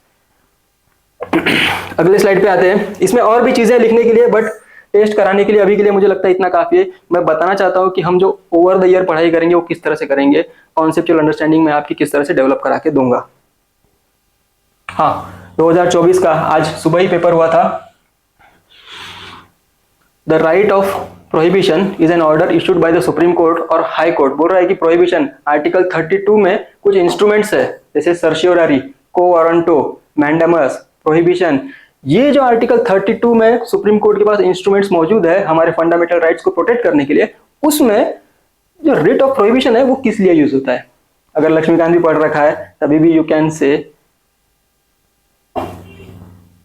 अगले स्लाइड पे आते हैं। इसमें और भी चीजें लिखने के लिए, बट टेस्ट कराने के लिए अभी के लिए मुझे लगता है इतना काफी है। मैं बताना चाहता हूं कि हम जो ओवर द ईयर पढ़ाई करेंगे वो किस तरह से करेंगे, कॉन्सेप्चुअल अंडरस्टैंडिंग में आपकी किस तरह से डेवलप करा के दूंगा। हाँ, 2024 का आज सुबह ही पेपर हुआ था। The right of prohibition is an order issued by the supreme court और हाई कोर्ट। बोल रहा है कि प्रोहिबिशन आर्टिकल 32 में कुछ इंस्ट्रूमेंट्स है, जैसे सर्शियोररी, को वारंटो, मैंडेमस, प्रोहिबिशन। ये जो आर्टिकल 32 में सुप्रीम कोर्ट के पास इंस्ट्रूमेंट्स मौजूद है हमारे फंडामेंटल राइट्स को प्रोटेक्ट करने के लिए, उसमें जो रिट ऑफ प्रोहिबिशन है वो किस लिए यूज होता है। अगर लक्ष्मीकांत भी पढ़ रखा है तभी भी यू कैन से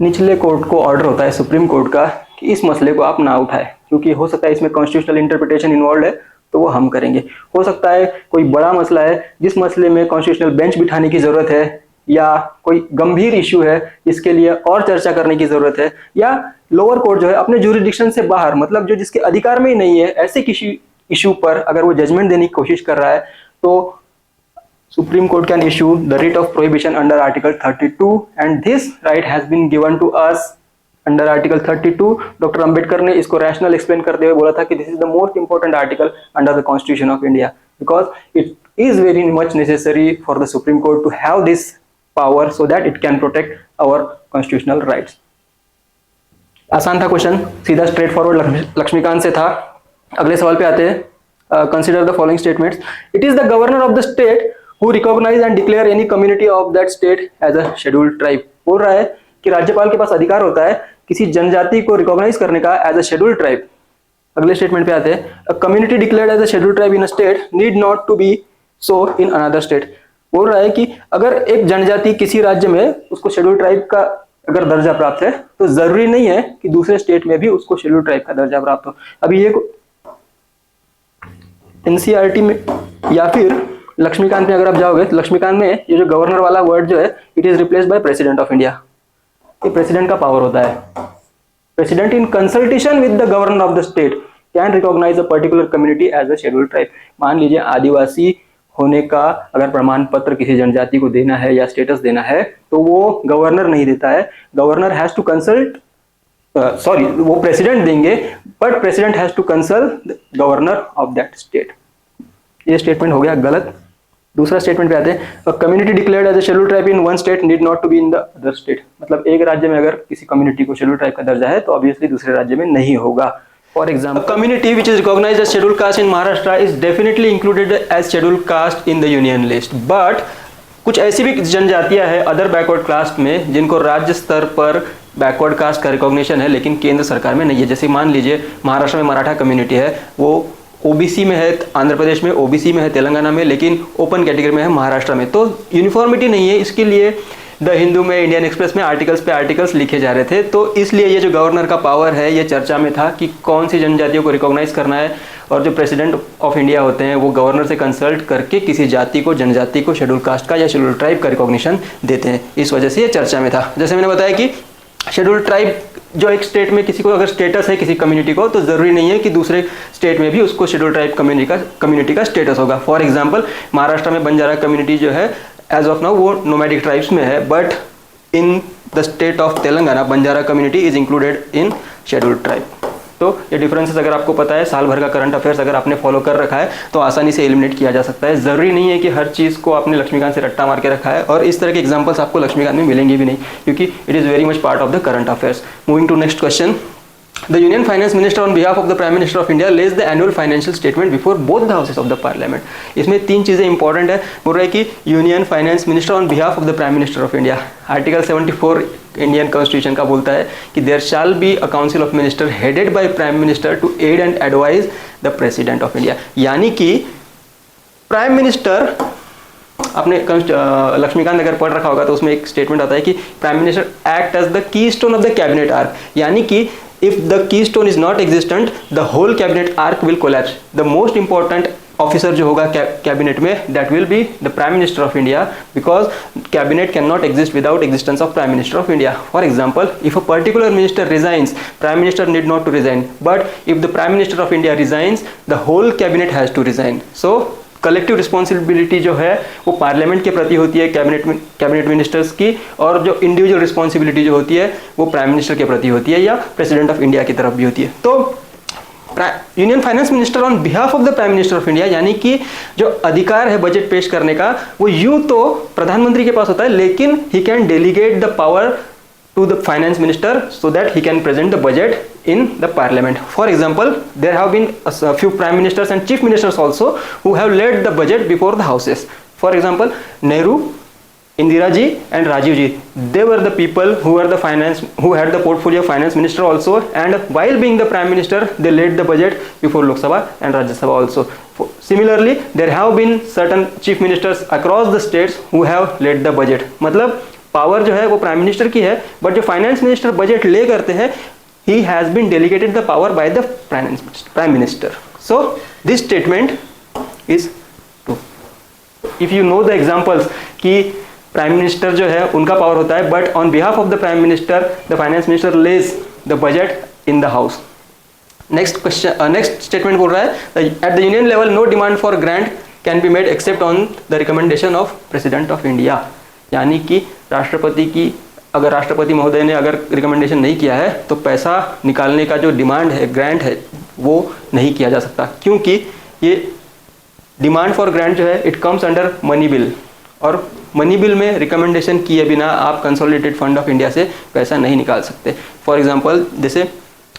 निचले कोर्ट को ऑर्डर होता है सुप्रीम कोर्ट का कि इस मसले को आप ना उठाए, क्योंकि हो सकता है इसमें कॉन्स्टिट्यूशनल इंटरप्रिटेशन इन्वॉल्व है, तो वो हम करेंगे। हो सकता है कोई बड़ा मसला है जिस मसले में कॉन्स्टिट्यूशनल बेंच बिठाने की जरूरत है, या कोई गंभीर इश्यू है जिसके लिए और चर्चा करने की जरूरत है, या लोअर कोर्ट जो है अपने ज्यूरिडिक्शन से बाहर, मतलब जो जिसके अधिकार में ही नहीं है, ऐसे किसी इश्यू पर अगर वो जजमेंट देने की कोशिश कर रहा है तो Supreme Court can issue the writ of prohibition under Article 32, and this right has been given to us under Article 32. Dr. Ambedkar ने इसको rational explain करते हुए बोला था कि this is the most important article under the Constitution of India because it is very much necessary for the Supreme Court to have this power so that it can protect our constitutional rights. आसान था question, सीधा straight forward Laxmikant से था। अगले सवाल पे आते हैं। Consider the following statements. It is the governor of the state who recognize and declare any community of that state as a scheduled tribe. बोल रहा है कि राज्यपाल के पास अधिकार होता है किसी जनजाति को रिकॉग्नाइज करने का एज अ शेड्यूल्ड ट्राइब। अगले स्टेटमेंट पे आते हैं। A community declared as a scheduled tribe in a state need not to be so in another state. बोल रहा है कि अगर एक जनजाति किसी राज्य में उसको शेड्यूल्ड ट्राइब का अगर दर्जा प्राप्त है तो जरूरी नहीं है कि दूसरे स्टेट में भी उसको शेड्यूल्ड ट्राइब का दर्जा प्राप्त हो। अभी ये एनसीईआरटी में या फिर लक्ष्मीकांत में अगर आप जाओगे तो लक्ष्मीकांत में ये जो गवर्नर वाला वर्ड जो है it is replaced by president of India. ये प्रेसिडेंट का पावर होता है। President in consultation with the governor of the state can recognise a particular community as a scheduled tribe. मान लीजिए आदिवासी होने का अगर प्रमाण पत्र किसी जनजाति को देना है या स्टेटस देना है तो वो गवर्नर नहीं देता है। Governor has to consult, sorry वो प्रेसिडेंट देंगे, but president has to consult governor of that state. ये स्टेटमेंट हो गया गलत। दूसरा स्टेटमेंट पे आते हैं। Community declared as a scheduled tribe in one state need not to be in the other state. मतलब एक राज्य में अगर किसी कम्युनिटी को शेड्यूल्ड ट्राइब का दर्जा है तो ऑब्वियसली दूसरे राज्य में नहीं होगा। For example, community which is recognised as scheduled caste in Maharashtra is definitely included as scheduled caste in the union list. But कुछ ऐसी भी जनजातियां हैं अदर बैकवर्ड कास्ट में जिनको राज्य स्तर पर बैकवर्ड कास्ट का रिकॉग्निशन है लेकिन केंद्र सरकार में नहीं है। जैसे मान लीजिए महाराष्ट्र में मराठा कम्युनिटी है, वो ओबीसी में है, आंध्र प्रदेश में ओबीसी में है, तेलंगाना में, लेकिन ओपन कैटेगरी में है महाराष्ट्र में। तो यूनिफॉर्मिटी नहीं है, इसके लिए द हिंदू में, इंडियन एक्सप्रेस में आर्टिकल्स पे आर्टिकल्स लिखे जा रहे थे। तो इसलिए ये जो गवर्नर का पावर है ये चर्चा में था कि कौन सी जनजातियों को रिकॉग्नाइज करना है, और जो प्रेसिडेंट ऑफ इंडिया होते हैं वो गवर्नर से कंसल्ट करके किसी जाति को, जनजाति को शेड्यूल कास्ट का या शेड्यूल ट्राइब का रिकॉग्निशन देते हैं। इस वजह से ये चर्चा में था। जैसे मैंने बताया कि शेड्यूल ट्राइब जो एक स्टेट में किसी को अगर स्टेटस है किसी कम्युनिटी को तो जरूरी नहीं है कि दूसरे स्टेट में भी उसको शेड्यूल ट्राइब कम्युनिटी का स्टेटस होगा। फॉर एग्जांपल, महाराष्ट्र में बंजारा कम्युनिटी जो है एज ऑफ नाउ वो नोमैडिक ट्राइब्स में है, but in the state of Telangana Banjara community is included in schedule tribe. तो ये डिफरेंसेस अगर आपको पता है, साल भर का करंट अफेयर्स अगर आपने फॉलो कर रखा है तो आसानी से एलिमिनेट किया जा सकता है। जरूरी नहीं है कि हर चीज़ को आपने लक्ष्मीकांत से रट्टा मार के रखा है, और इस तरह के एग्जांपल्स आपको लक्ष्मीकांत में मिलेंगे भी नहीं क्योंकि it is very much part of the current affairs. Moving to next question. The union finance minister on behalf of the prime minister of India lays the annual financial statement before both the houses of the parliament. इसमें तीन चीज़ें important है। बोल रहा है कि union finance minister on behalf of the prime minister of India. Article 74 Indian constitution का बोलता है कि there shall be a council of minister headed by prime minister to aid and advise the president of India. यानी कि prime minister, आपने लक्ष्मीकांत अगर पढ़ रखा होगा तो उसमें एक स्टेटमेंट आता है कि prime minister act as the keystone of the cabinet arch. यानी कि if the keystone is not existent the whole cabinet arc will collapse. the most important officer जो होगा कैबिनेट में that will be the prime minister of India, because cabinet cannot exist without existence of prime minister of India. For example, if a particular minister resigns, prime minister need not to resign, but if the prime minister of India resigns the whole cabinet has to resign. So collective responsibility जो है वो parliament के प्रति होती है, cabinet ministers की, और जो इंडिविजुअल रिस्पॉन्सिबिलिटी जो होती है वो प्राइम मिनिस्टर के प्रति होती है या प्रेसिडेंट ऑफ इंडिया की तरफ भी होती है। तो union finance minister on behalf of the prime minister of India, यानी कि जो अधिकार है बजट पेश करने का वो यूं तो प्रधानमंत्री के पास होता है, लेकिन he can delegate the power to the finance minister so that he can present the budget in the parliament. For example, there have been a few prime ministers and chief ministers also who have led the budget before the houses. For example, Nehru, Indira ji and Rajiv ji, they were the people who had the portfolio of finance minister also, and while being the prime minister they led the budget before Lok Sabha and Rajya Sabha also. Similarly, there have been certain chief ministers across the states who have led the budget. मतलब power जो है वो prime minister की है, but जो finance minister budget lay करते हैं he has been delegated the power by the prime minister. So this statement is true. If you know the examples कि प्राइम मिनिस्टर जो है उनका पावर होता है, but on behalf of the prime minister the finance minister lays the budget in the house. Next question, next statement बोल रहा है at the union level no demand for grant can be made except on the recommendation of president of India. यानी कि राष्ट्रपति की, अगर राष्ट्रपति महोदय ने अगर रिकमेंडेशन नहीं किया है तो पैसा निकालने का जो डिमांड है, ग्रांट है, वो नहीं किया जा सकता, क्योंकि ये डिमांड फॉर ग्रांट जो है it comes under money bill, और मनी बिल में रिकमेंडेशन किए बिना आप कंसोलिडेटेड फंड ऑफ इंडिया से पैसा नहीं निकाल सकते। फॉर एग्जांपल जैसे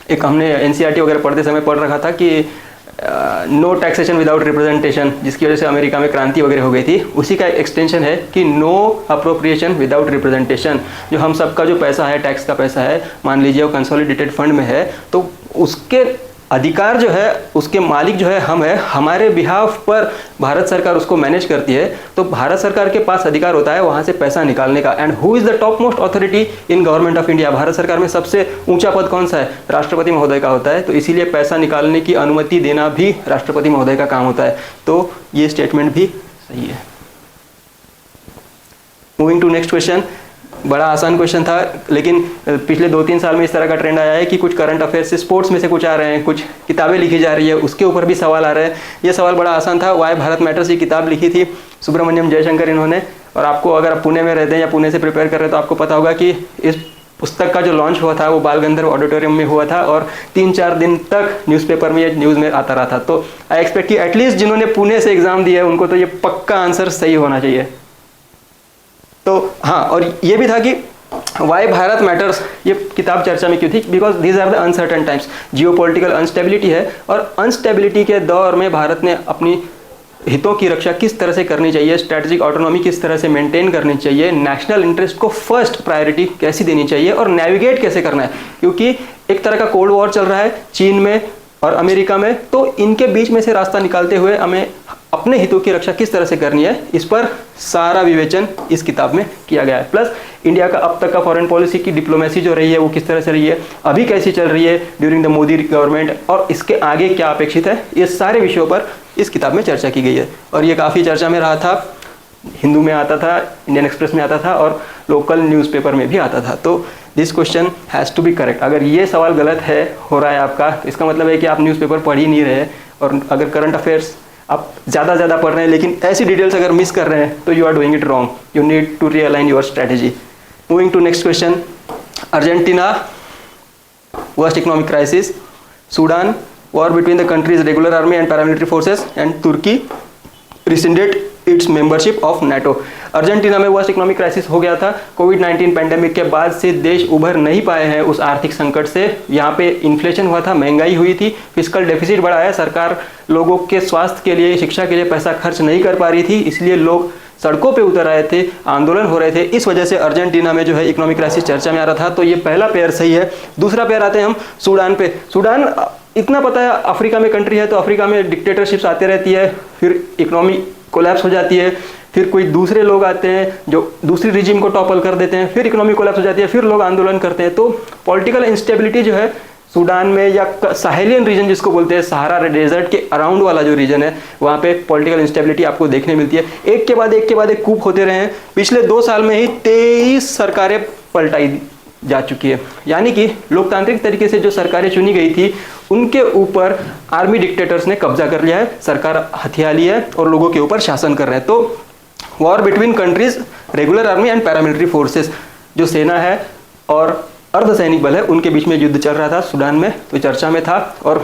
एक हमने एनसीईआरटी वगैरह पढ़ते समय पढ़ रखा था कि नो टैक्सेशन विदाउट रिप्रेजेंटेशन, जिसकी वजह से अमेरिका में क्रांति वगैरह हो गई थी, उसी का एक्सटेंशन है कि नो अप्रोप्रिएशन विदाउट रिप्रेजेंटेशन। जो हम सबका जो पैसा है, टैक्स का पैसा है, मान लीजिए वो कंसोलिडेटेड फंड में है, तो उसके अधिकार जो है, उसके मालिक जो है हम है, हमारे बिहाफ पर भारत सरकार उसको मैनेज करती है। तो भारत सरकार के पास अधिकार होता है वहाँ से पैसा निकालने का। And who is the top most authority in government of India? Bharat सरकार में सबसे ऊंचा पद कौन सा है? राष्ट्रपति महोदय का होता है। तो इसीलिए पैसा निकालने की अनुमति देना भी राष्ट्रपति महोदय का काम होता है। तो ये स्टेटमेंट भी सही है। Moving to next question. बड़ा आसान क्वेश्चन था, लेकिन पिछले 2-3 साल में इस तरह का ट्रेंड आया है कि कुछ करंट अफेयर्स से स्पोर्ट्स में से कुछ आ रहे हैं, कुछ किताबें लिखी जा रही है, उसके ऊपर भी सवाल आ रहे हैं। ये सवाल बड़ा आसान था। वाई भारत मैटर्स, ये किताब लिखी थी सुब्रमण्यम जयशंकर इन्होंने। और आपको, अगर आप पुणे में रहते हैं या पुणे से प्रिपेयर कर रहे हैं, तो आपको पता होगा कि इस पुस्तक का जो लॉन्च हुआ था वो बाल गंधर्व ऑडिटोरियम में हुआ था और 3-4 दिन तक न्यूज़पेपर में या न्यूज़ में आता रहा था। तो आई एक्सपेक्ट कि एटलीस्ट जिन्होंने पुणे से एग्जाम दिया है उनको तो ये पक्का आंसर सही होना चाहिए। तो हाँ, और ये भी था कि वाई भारत मैटर्स, ये किताब चर्चा में क्यों थी? Because these are the uncertain times. Geopolitical instability है और अनस्टेबिलिटी के दौर में भारत ने अपनी हितों की रक्षा किस तरह से करनी चाहिए, स्ट्रैटेजिक ऑटोनॉमी किस तरह से मेंटेन करनी चाहिए, नेशनल इंटरेस्ट को फर्स्ट प्रायोरिटी कैसी देनी चाहिए और नेविगेट कैसे करना है। क्योंकि एक तरह का कोल्ड वॉर चल रहा है चीन में और अमेरिका में, तो इनके बीच में से रास्ता निकालते हुए हमें अपने हितों की रक्षा किस तरह से करनी है, इस पर सारा विवेचन इस किताब में किया गया है। प्लस इंडिया का अब तक का फॉरेन पॉलिसी की डिप्लोमेसी जो रही है वो किस तरह से रही है, अभी कैसी चल रही है ड्यूरिंग द मोदी गवर्नमेंट, और इसके आगे क्या अपेक्षित है, ये सारे विषयों पर इस किताब में चर्चा की गई है। और ये काफ़ी चर्चा में रहा था, हिंदू में आता था, इंडियन एक्सप्रेस में आता था और लोकल न्यूज़पेपर में भी आता था। तो this question has to be correct. अगर ये सवाल गलत है, हो रहा है आपका, तो इसका मतलब है कि आप न्यूज़पेपर पढ़ ही नहीं रहे। और अगर करंट अफेयर्स आप ज़्यादा पढ़ रहे हैं लेकिन ऐसी डिटेल्स अगर मिस कर रहे हैं तो you are doing it wrong. You need to realign your strategy. Moving to next question. Argentina worst economic crisis, Sudan war between the countries regular army and paramilitary forces, and Turkey rescinded its membership of NATO. Argentina में worst economic crisis हो गया था। कोविड-19 pandemic के बाद से देश उभर नहीं पाए हैं उस आर्थिक संकट से। यहाँ पे इन्फ्लेशन हुआ था, महंगाई हुई थी, फिस्कल डेफिसिट बढ़ा है, सरकार लोगों के स्वास्थ्य के लिए, शिक्षा के लिए पैसा खर्च नहीं कर पा रही थी, इसलिए लोग सड़कों पे उतर आए थे, आंदोलन हो रहे थे। इस वजह से अर्जेंटीना में जो है इकोनॉमिक क्राइसिस चर्चा में आ रहा था। तो ये पहला पेयर सही है। दूसरा पेयर आते हैं हम सूडान पे। सूडान इतना पता है अफ्रीका में कंट्री है, तो अफ्रीका में डिक्टेटरशिप्स आते रहती है, फिर इकोनॉमी कोलैप्स हो जाती है, फिर कोई दूसरे लोग आते हैं जो दूसरी रिजीम को टॉपल कर देते हैं, फिर इकोनॉमी कोलैप्स हो जाती है, फिर लोग आंदोलन करते हैं। तो पॉलिटिकल इंस्टेबिलिटी जो है सूडान में, या साहेलियन रीजन जिसको बोलते हैं, सहारा डेजर्ट के अराउंड वाला जो रीजन है, वहाँ पे पॉलिटिकल इंस्टेबिलिटी आपको देखने मिलती है। एक के बाद एक कूप होते रहे हैं। पिछले 2 साल में ही 23 सरकारें पलटाई जा चुकी है। यानी कि लोकतांत्रिक तरीके से जो सरकारें चुनी गई थी उनके ऊपर आर्मी डिक्टेटर्स ने कब्जा कर लिया है, सरकार हथिया ली है और लोगों के ऊपर शासन कर रहे हैं। तो war between countries regular army and paramilitary forces, जो सेना है और अर्धसैनिक बल है, उनके बीच में युद्ध चल रहा था सूडान में। तो चर्चा में था और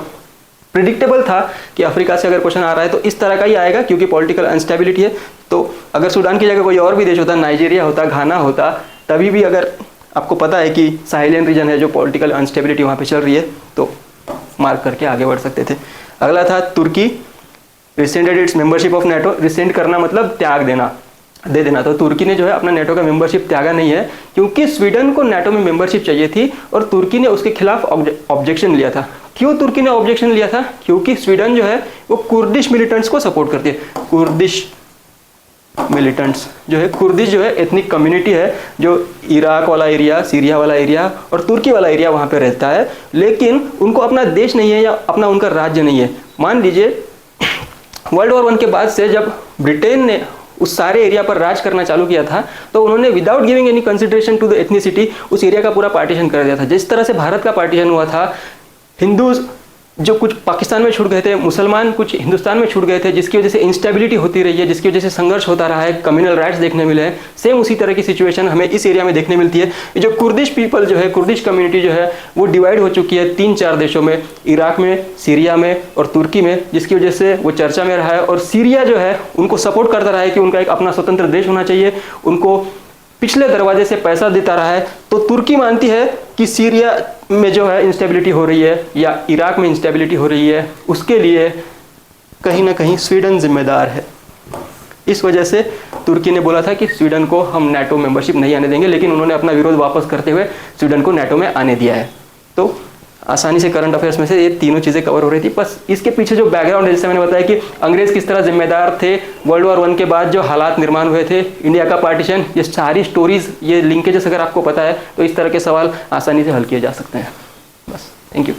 प्रिडिक्टेबल था कि अफ्रीका से अगर क्वेश्चन आ रहा है तो इस तरह का ही आएगा, क्योंकि पॉलिटिकल अनस्टेबिलिटी है। तो अगर सूडान की जगह कोई और भी देश होता, नाइजीरिया होता, घाना होता, तभी भी अगर आपको पता है कि साहेलियन रीजन है, जो पॉलिटिकल अनस्टेबिलिटी वहाँ पे चल रही है, तो मार्क करके आगे बढ़ सकते थे। अगला था Turkey rescinded its membership of NATO. Rescind करना मतलब त्याग देना, दे देना। तो तुर्की ने जो है अपना नाटो का मेंबरशिप त्यागा नहीं है, क्योंकि स्वीडन को नाटो में मेंबरशिप चाहिए थी और तुर्की ने उसके खिलाफ ऑब्जेक्शन लिया था। क्यों तुर्की ने ऑब्जेक्शन लिया था? क्योंकि स्वीडन जो है वो कुर्दिश मिलिटेंट्स को सपोर्ट करती है। कुर्दिश मिलिटेंट्स जो है, कुर्दिश जो है एथनिक कम्युनिटी है, जो इराक वाला एरिया, सीरिया वाला एरिया और तुर्की वाला एरिया वहाँ पे रहता है, लेकिन उनको अपना देश नहीं है या अपना उनका राज्य नहीं है। मान लीजिए वर्ल्ड वॉर 1 के बाद से जब ब्रिटेन ने उस सारे एरिया पर राज करना चालू किया था, तो उन्होंने without giving any consideration to the ethnicity उस एरिया का पूरा पार्टीशन कर दिया था। जिस तरह से भारत का पार्टीशन हुआ था, हिंदूज जो कुछ पाकिस्तान में छूट गए थे, मुसलमान कुछ हिंदुस्तान में छूट गए थे, जिसकी वजह से इंस्टेबिलिटी होती रही है, जिसकी वजह से संघर्ष होता रहा है, कम्युनल राइट्स देखने मिले हैं। सेम उसी तरह की सिचुएशन हमें इस एरिया में देखने मिलती है। ये जो कुर्दिश पीपल जो है, कुर्दिश कम्युनिटी जो है, वो डिवाइड हो चुकी है 3-4 देशों में, इराक में, सीरिया में और तुर्की में, जिसकी वजह से वो चर्चा में रहा है। और सीरिया जो है उनको सपोर्ट करता रहा है कि उनका एक अपना स्वतंत्र देश होना चाहिए, उनको पिछले दरवाजे से पैसा देता रहा है। तो तुर्की मानती है कि सीरिया में जो है इंस्टेबिलिटी हो रही है या इराक में इंस्टेबिलिटी हो रही है, उसके लिए कहीं ना कहीं स्वीडन जिम्मेदार है। इस वजह से तुर्की ने बोला था कि स्वीडन को हम नाटो मेंबरशिप नहीं आने देंगे, लेकिन उन्होंने अपना विरोध वापस करते हुए स्वीडन को नाटो में आने दिया है। तो आसानी से करंट अफेयर्स में से ये तीनों चीज़ें कवर हो रही थी। बस इसके पीछे जो बैकग्राउंड है, जैसे मैंने बताया कि अंग्रेज किस तरह जिम्मेदार थे, वर्ल्ड वॉर 1 के बाद जो हालात निर्माण हुए थे, इंडिया का पार्टीशन, ये सारी स्टोरीज, ये लिंकेजेस अगर आपको पता है तो इस तरह के सवाल आसानी से हल किए जा सकते हैं। बस, थैंक यू।